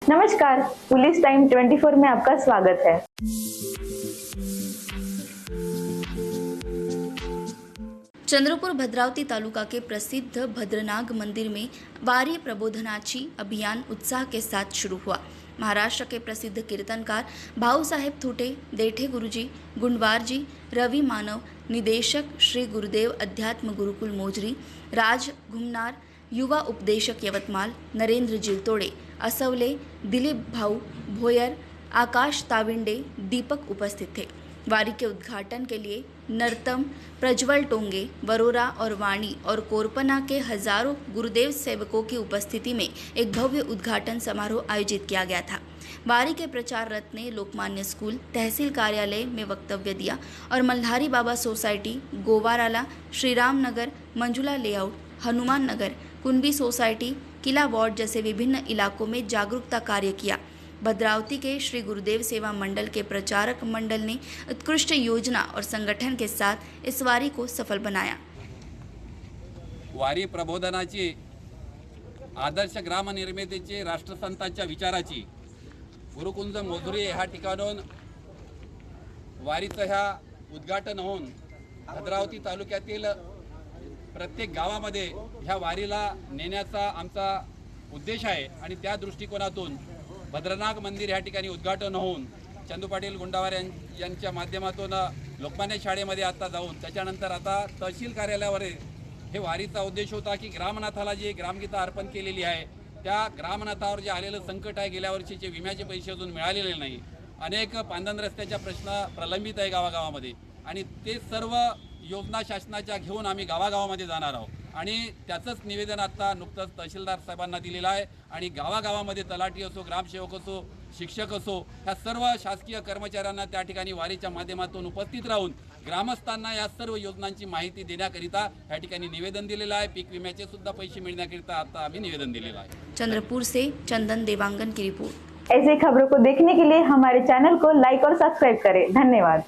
नमस्कार, police time 24 में आपका स्वागत है। चंद्रपुर भद्रावती तालुका के प्रसिद्ध भद्रनाग मंदिर में वारी प्रबोधनाची अभियान उत्साह के साथ शुरू हुआ। महाराष्ट्र के प्रसिद्ध कीर्तनकार भाऊ साहेब थोटे, देठे गुरुजी, गुंडवार जी, रवि मानव, निदेशक श्री गुरुदेव अध्यात्म गुरुकुल मोजरी, राज घुमनार, युवा उपदेशक यवतमाल, नरेंद्र जिवतोडे, असवले, दिलीप भाऊ भोयर, आकाश ताविंडे, दीपक उपस्थित थे। वारी के उद्घाटन के लिए नर्तम प्रज्वल टोंगे, वरोरा और वाणी और कोरपना के हजारों गुरुदेव सेवकों की उपस्थिति में एक भव्य उद्घाटन समारोह आयोजित किया गया था। वारी के प्रचार रथ ने लोकमान्य स्कूल, तहसील कार्यालय में वक्तव्य दिया और मल्हारी बाबा सोसाइटी, गोवाराला, श्रीराम नगर, मंजुला लेआउट, हनुमान नगर, कुंबी सोसाइटी, किला वार्ड जैसे विभिन्न इलाकों में जागरूकता कार्य किया। भद्रावती के श्री गुरुदेव सेवा मंडल के प्रचारक मंडल ने उत्कृष्ट योजना और संगठन के साथ इस वारी को सफल बनाया। वारी प्रबोधनाची, आदर्श ग्राम निर्मितीची, राष्ट्रसंतांच्या विचाराची गुरुकुंज मोजुरी ह्या ठिकाणून वारीचं ह्या उद्घाटन होऊन भद्रावती तालुक्यातील प्रत्येक गावामध्ये ह्या वारीला नेण्याचा आमचा उद्देश आहे आणि त्या दृष्टिकोनातून भद्रनाग मंदिर ह्या ठिकाणी उद्घाटन होऊन चंदू पाटील गुंडावार यांच्या माध्यमातून लोकमान्य शाळेमध्ये आता जाऊन त्याच्यानंतर आता तहसील कार्यालयावर हे वारीचा उद्देश होता की ग्रामनाथाला जी ग्रामगीता अर्पण केलेली आहे त्या ग्रामनाथावर जे आलेलं संकट आहे, गेल्या वर्षीचे विम्याचे पैसे अजून मिळालेले नाही, अनेक पांधन रस्त्याच्या प्रश्न प्रलंबित आहे गावागावामध्ये आणि ते सर्व योजना शासनाच्या घेऊन आम्ही गावागावामध्ये जाणार आहोत आणि त्याचंच निवेदन आता नुकतंच तहसीलदार साहेबांना दिलेलं आहे आणि गावागावामध्ये तलाठी असो, ग्रामसेवक असो, शिक्षक असो, ह्या सर्व शासकीय कर्मचाऱ्यांना त्या ठिकाणी वारीच्या माध्यमातून उपस्थित राहून ग्रामस्थांना या सर्व योजनांची माहिती देण्याकरिता या ठिकाणी निवेदन दिलेलं आहे। पीक विम्याचे सुद्धा पैसे मिळण्याकरिता आता आम्ही निवेदन दिलेलं आहे। चंद्रपुर से चंदन देवांगन की रिपोर्ट। ऐसी खबरों को देखने के लिए हमारे चैनल को लाइक और सब्सक्राइब करें। धन्यवाद।